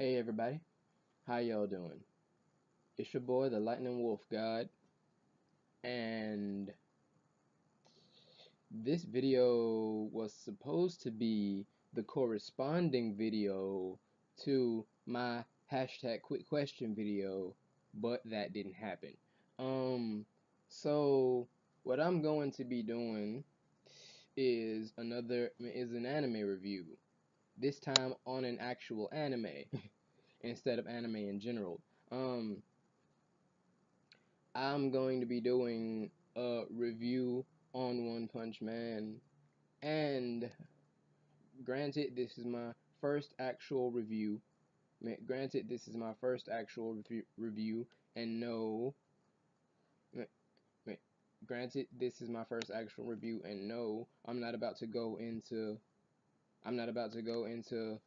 Hey everybody, how y'all doing? It's your boy, the Lightning Wolf God, and this video was supposed to be the corresponding video to my hashtag quick question video, but that didn't happen. Um, so what I'm going to be doing is an anime review. This time on an actual anime instead of anime in general. I'm going to be doing a review on One Punch Man, and granted, this is my first actual review. Granted, this is my first actual review, and no, granted, this is my first actual review, and no, I'm not about to go into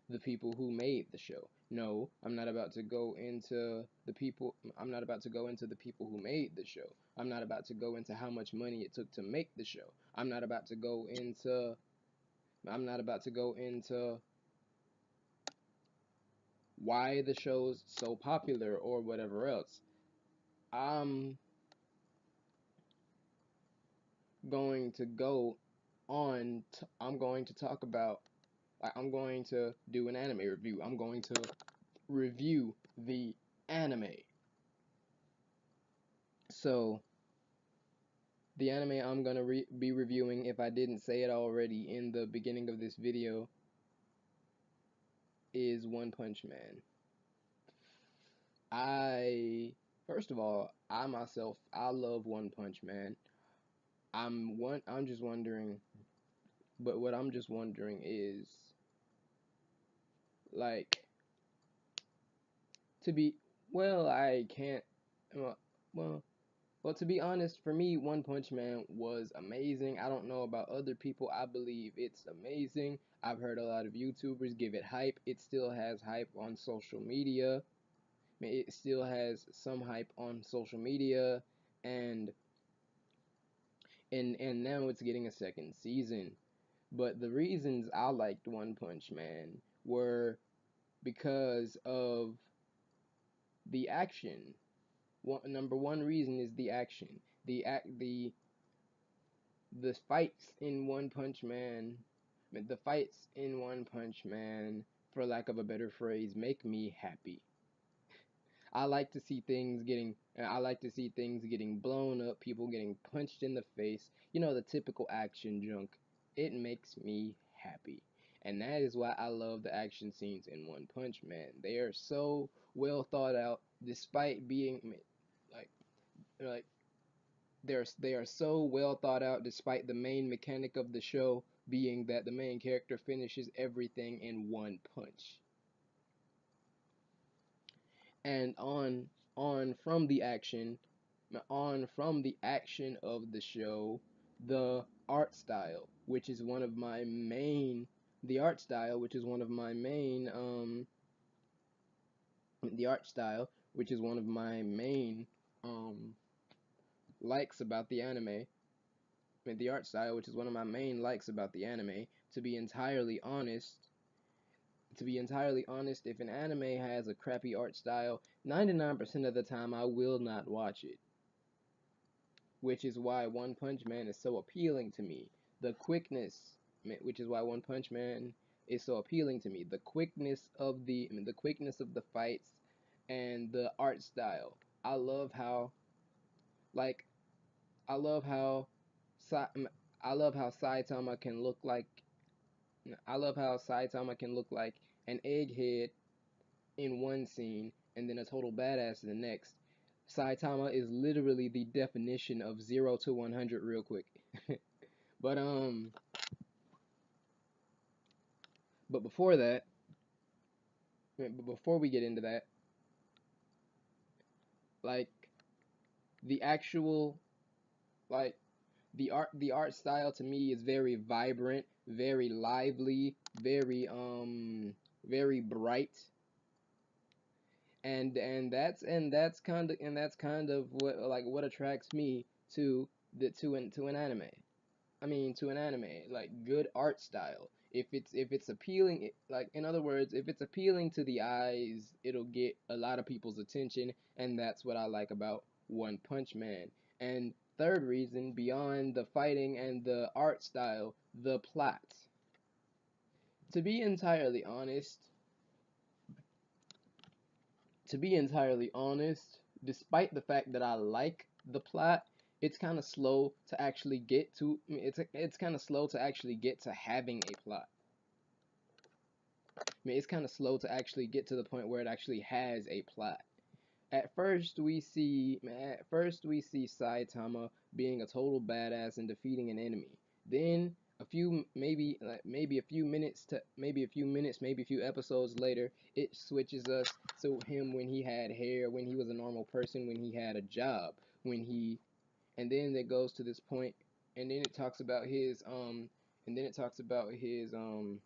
the people who made the show. No, I'm not about to go into the people I'm not about to go into the people who made the show. I'm not about to go into how much money it took to make the show. I'm not about to go into why the show's so popular or whatever else. I'm going to go I'm going to talk about I'm going to do an anime review. I'm going to review the anime. So, the anime I'm gonna be reviewing, if I didn't say it already in the beginning of this video, is One Punch Man. First of all, I love One Punch Man. I'm just wondering, but what I'm just wondering is, like, to be, well, I can't, well, Well, to be honest, for me, One Punch Man was amazing. I don't know about other people. I believe it's amazing. I've heard a lot of YouTubers give it hype. It still has hype on social media. It still has some hype on social media, and and now it's getting a second season. But the reasons I liked One Punch Man were because of the action. Number one reason is the action. The fights in One Punch Man, the fights in One Punch Man, for lack of a better phrase, make me happy. I like to see things getting blown up, people getting punched in the face, the typical action junk. It makes me happy. And that is why I love the action scenes in One Punch Man. They are so well thought out, despite being like like they are so well thought out, despite the main mechanic of the show being that the main character finishes everything in one punch. And on from the action on from the action of the show, the art style, which is one of my main the art style, which is one of my main the art style, which is one of my main likes about the anime. The art style, which is one of my main likes about the anime. To be entirely honest, if an anime has a crappy art style, 99% of the time I will not watch it. Which is why One Punch Man is so appealing to me. The quickness, which is why One Punch Man is so appealing to me. The quickness of the fights and the art style. I love how, like, I love how, I love how Saitama can look like an egghead in one scene and then a total badass in the next. Saitama is literally the definition of 0 to 100 real quick. but but before that, before we get into that, like the actual like the art style to me is very vibrant, very lively, very bright, and that's kind of what attracts me to an anime. To an anime, like good art style. If it's appealing, like in other words, if it's appealing to the eyes, it'll get a lot of people's attention, and that's what I like about One Punch Man. And third reason, beyond the fighting and the art style, the plot. To be entirely honest, despite the fact that I like the plot, it's kind of slow to actually get to. It's kind of slow to actually get to having a plot. It's kind of slow to actually get to the point where it actually has a plot. At first we see Saitama being a total badass and defeating an enemy. Then a few maybe a few minutes to maybe a few episodes later, it switches us to him when he had hair, when he was a normal person, when he had a job, when he and then it goes to this point, and then it talks about his and then it talks about his and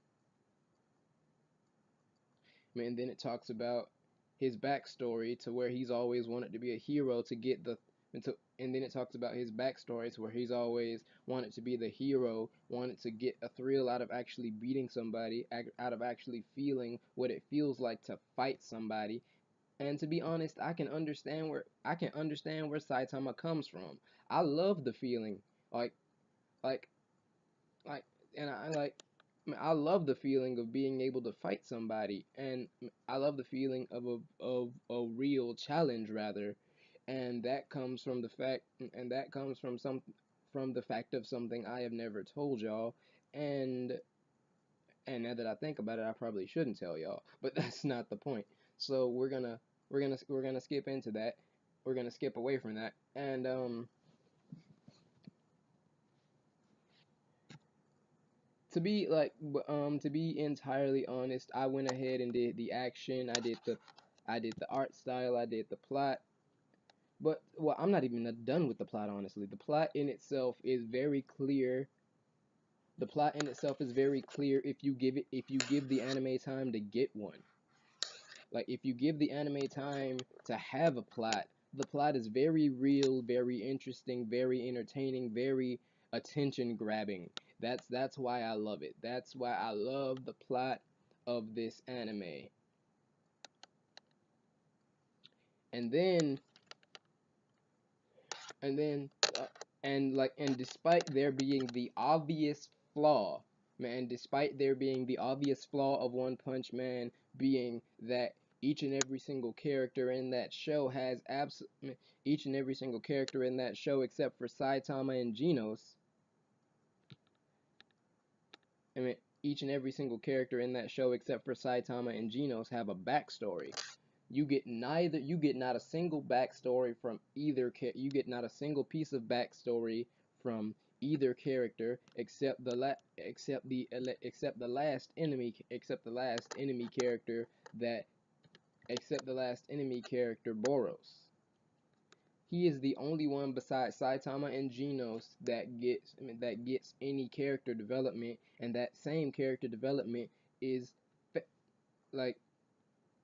then it talks about his backstory to where he's always wanted to be a hero to get the and then it talks about his backstory to where he's always wanted to be the hero, wanted to get a thrill out of actually beating somebody, out of actually feeling what it feels like to fight somebody. And to be honest, I can understand where Saitama comes from. I love the feeling, like like like and I like I love the feeling of being able to fight somebody, and I love the feeling of a real challenge rather, and that comes from the fact and that comes from the fact of something I have never told y'all, and and now that I think about it, I probably shouldn't tell y'all, but that's not the point. So we're gonna skip into that. We're gonna skip away from that, and to be entirely honest, I went ahead and did the action, I did the art style, I did the plot. But well, I'm not even done with the plot, honestly. The plot in itself is very clear. The plot in itself is very clear if you give the anime time to get one. Like if you give the anime time to have a plot, the plot is very real, very interesting, very entertaining, very attention grabbing. That's why I love it. That's why I love the plot of this anime. And then and then and despite there being the obvious flaw, man, despite there being the obvious flaw of One Punch Man being that each and every single character in that show has each and every single character in that show except for Saitama and Genos. I mean, each and every single character in that show except for Saitama and Genos have a backstory. You get not a single backstory from you get not a single piece of backstory from either character except the last enemy character that except the last enemy character, Boros. He is the only one besides Saitama and Genos that gets any character development, and that same character development is like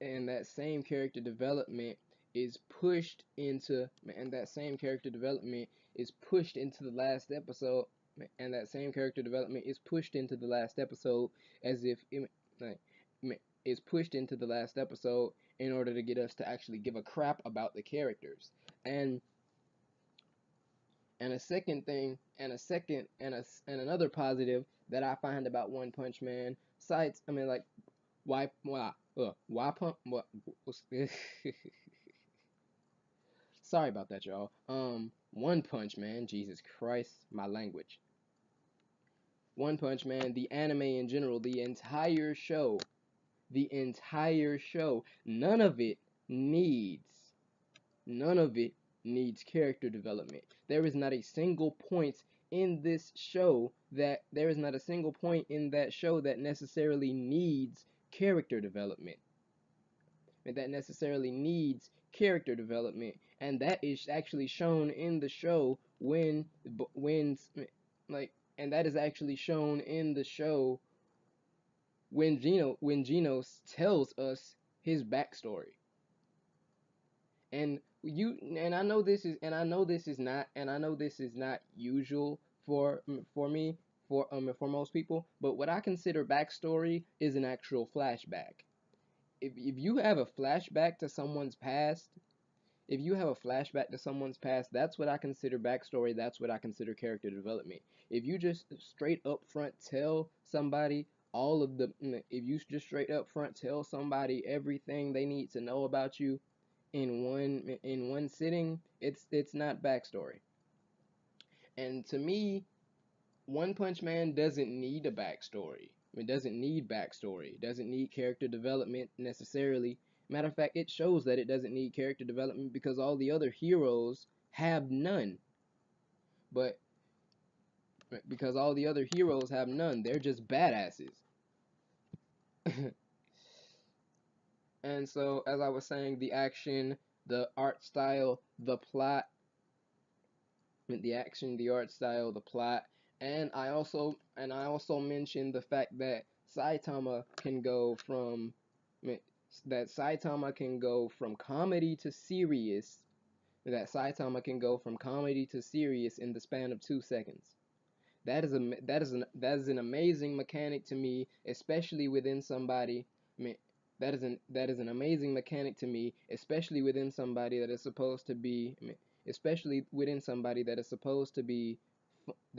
and that same character development is pushed into and that same character development is pushed into the last episode and that same character development is pushed into the last episode as if it like, is pushed into the last episode in order to get us to actually give a crap about the characters. And and a second thing and a second and another positive that I find about One Punch Man, sides I mean like why pump what sorry about that, y'all. One Punch Man, Jesus Christ, my language. One Punch Man, the anime in general, the entire show, needs none of it needs character development. There is not a single point in that show that necessarily needs character development. And that necessarily needs character development, and that is actually shown in the show when like and that is actually shown in the show when Genos tells us his backstory. And I know this is not usual for me for most people. But what I consider backstory is an actual flashback. If you have a flashback to someone's past, if you have a flashback to someone's past, that's what I consider backstory. That's what I consider character development. If you just straight up front tell somebody all of the, if you just straight up front tell somebody everything they need to know about you in one sitting, it's not backstory. And to me, One Punch Man doesn't need a backstory. It doesn't need backstory. It doesn't need character development necessarily. Matter of fact, it shows that it doesn't need character development because all the other heroes have none. But because all the other heroes have none, they're just badasses. And so, as I was saying, the action, the art style, the plot, the action, the art style, the plot, and I also mentioned the fact that Saitama can go from comedy to serious. That Saitama can go from comedy to serious in the span of 2 seconds. That is an amazing mechanic to me, especially within somebody. I mean, that is an amazing mechanic to me, especially within somebody that is supposed to be. I mean, especially within somebody that is supposed to be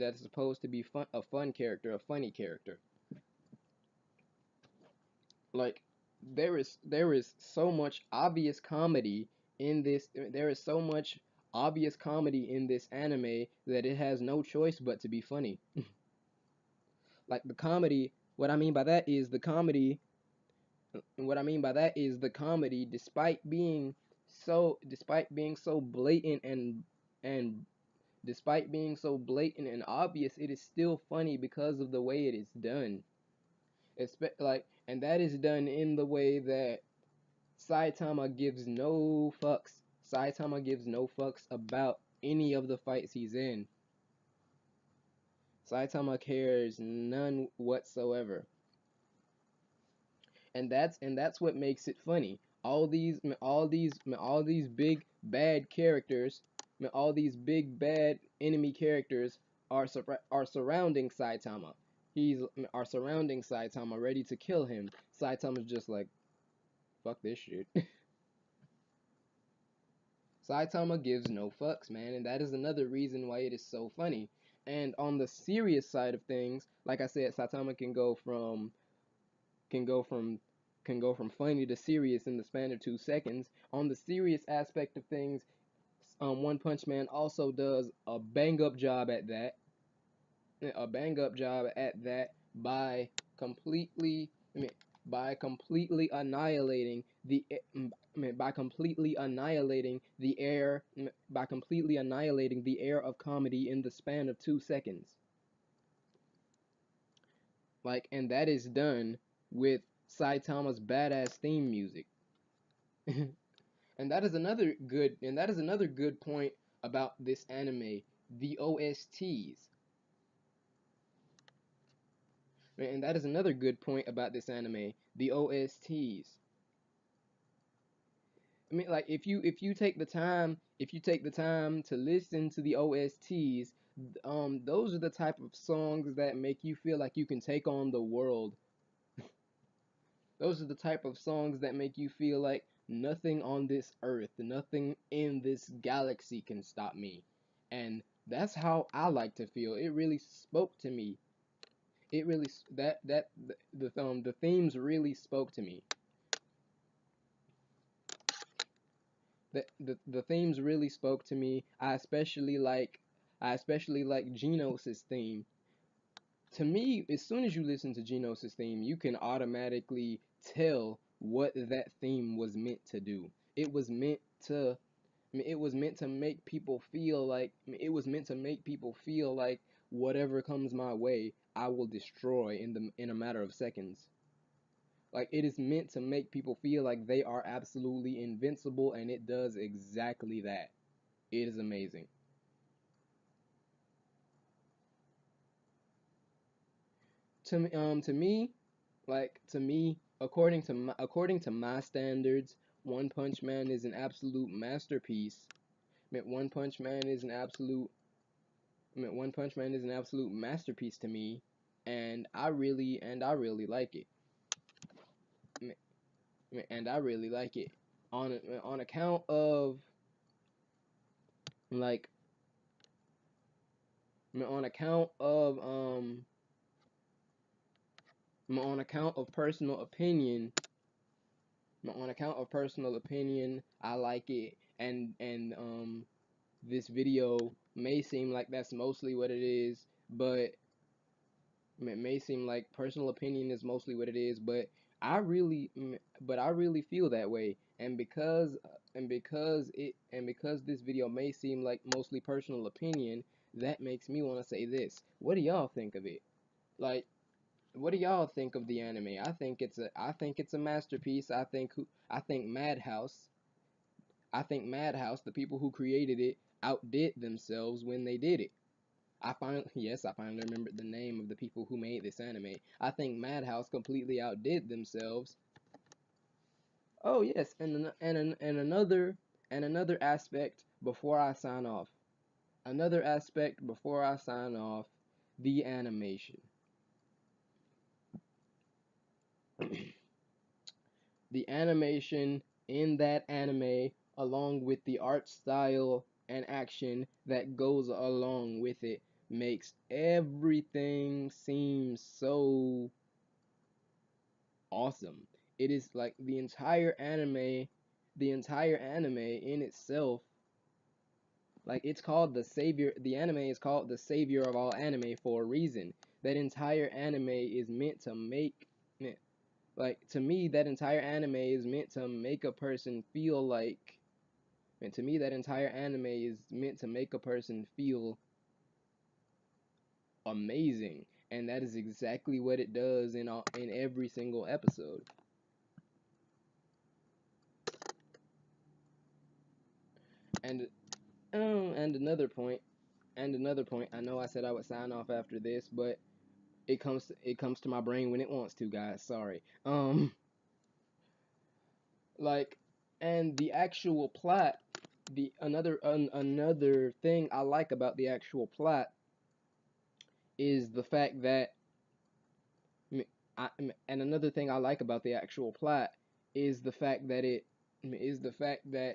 a fun character, a funny character. Like there is so much obvious comedy in this. There is so much obvious comedy in this anime that it has no choice but to be funny. Like the comedy, what I mean by that is the comedy, despite being so blatant and despite being so blatant and obvious, it is still funny because of the way it is done. And that is done in the way that Saitama gives no fucks. Saitama gives no fucks about any of the fights he's in. Saitama cares none whatsoever. And that's what makes it funny. All these big bad characters, all these big bad enemy characters are surrounding Saitama. He's are surrounding Saitama, ready to kill him. Saitama's just like, fuck this shit. Saitama gives no fucks, man, and that is another reason why it is so funny. And on the serious side of things, like I said, Saitama can go from can go from funny to serious in the span of 2 seconds. On the serious aspect of things, One Punch Man also does a bang up job at that. A bang up job at that by completely, I mean, by completely annihilating the, by completely annihilating the air, by completely annihilating the air of comedy in the span of 2 seconds. Like, and that is done with Saitama's badass theme music. And that is another good point about this anime, the OSTs. And that is another good point about this anime, the OSTs. I mean, like if you take the time to listen to the OSTs, those are the type of songs that make you feel like you can take on the world. Those are the type of songs that make you feel like nothing on this earth, nothing in this galaxy can stop me. And that's how I like to feel. It really spoke to me. It really that the themes really spoke to me. The themes really spoke to me. I especially like Genos' theme. To me, as soon as you listen to Genos' theme, you can automatically tell what that theme was meant to do. It was meant to it was meant to make people feel like whatever comes my way, I will destroy in a matter of seconds. Like it is meant to make people feel like they are absolutely invincible, and it does exactly that. It is amazing. To me, according to my standards, One Punch Man is an absolute masterpiece. One Punch Man is an absolute I mean, One Punch Man is an absolute masterpiece to me, and I really like it. And I really like it on account of like on account of on account of personal opinion on account of personal opinion. I like it, and this video may seem like that's mostly what it is, but it may seem like personal opinion is mostly what it is, but I really feel that way, and because this video may seem like mostly personal opinion, that makes me want to say this. What do y'all think of it? Like, what do y'all think of the anime? I think it's a masterpiece. I think Madhouse, the people who created it, outdid themselves when they did it. I finally remembered the name of the people who made this anime. I think Madhouse completely outdid themselves. Oh yes, and another aspect before I sign off. Another aspect before I sign off, the animation. The animation in that anime, along with the art style and action that goes along with it, makes everything seem so awesome. It is like the entire anime in itself, like it's called the savior. The anime is called the savior of all anime for a reason. That entire anime is meant to make, like, to me, that entire anime is meant to make a person feel like, and to me, that entire anime is meant to make a person feel amazing, and that is exactly what it does in every single episode. And and another point. I know I said I would sign off after this, but it comes to my brain when it wants to, guys. Sorry. Like, and the actual plot, another thing I like about the actual plot is the fact that and another thing I like about the actual plot is the fact that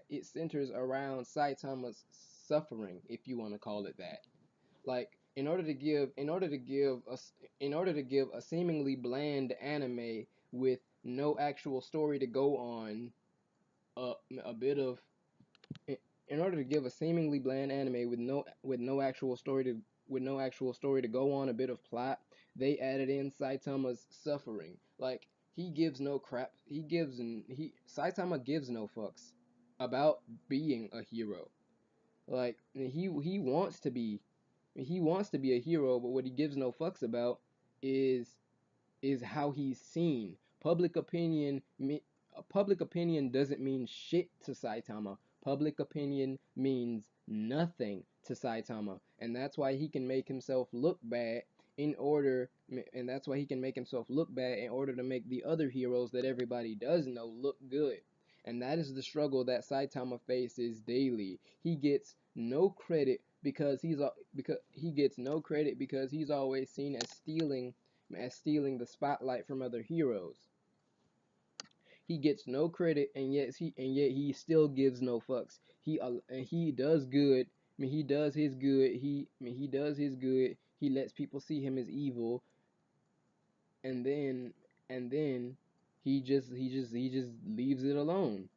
it centers around Saitama's suffering, if you want to call it that. Like, in order to give a seemingly bland anime with no actual story to go on, uh, a bit of in order to give a seemingly bland anime with no actual story to go on, a bit of plot, they added in Saitama's suffering. Like, he gives no crap. Saitama gives no fucks about being a hero. Like, he wants to be a hero, but what he gives no fucks about is how he's seen. Public opinion doesn't mean shit to Saitama. Public opinion means nothing to Saitama, and that's why he can make himself look bad in order and that's why he can make himself look bad in order to make the other heroes that everybody does know look good. And that is the struggle that Saitama faces daily. He gets no credit because he's always seen as stealing the spotlight from other heroes. He gets no credit, and yet he still gives no fucks. He does good. He does his good. He does his good. He lets people see him as evil, and then he just leaves it alone.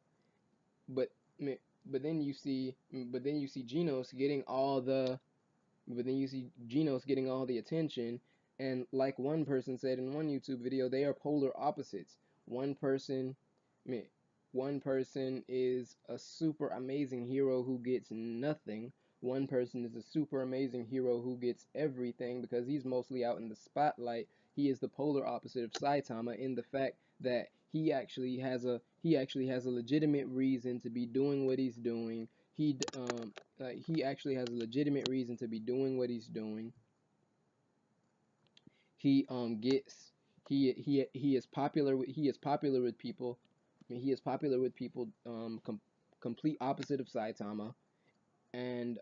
But but then you see Genos getting all the but then you see Genos getting all the attention, and like one person said in one YouTube video, they are polar opposites. One person, I mean, one person is a super amazing hero who gets nothing. One person is a super amazing hero who gets everything because he's mostly out in the spotlight. He is the polar opposite of Saitama in the fact that he actually has a legitimate reason to be doing what he's doing. He actually has a legitimate reason to be doing what he's doing. He gets he is popular with people. I mean, he is popular with people. Complete opposite of Saitama, and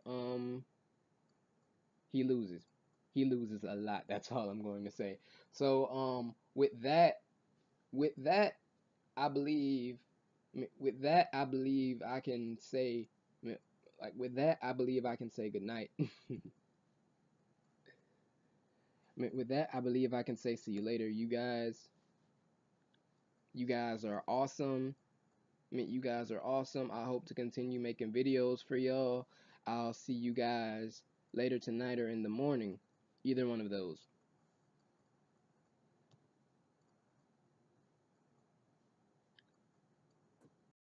he loses. He loses a lot. That's all I'm going to say. So with that I believe with that I believe I can say like with that I believe I can say good night. With that I believe I can say see you later. You guys are awesome. You guys are awesome. I hope to continue making videos for y'all. I'll see you guys later tonight or in the morning. Either one of those.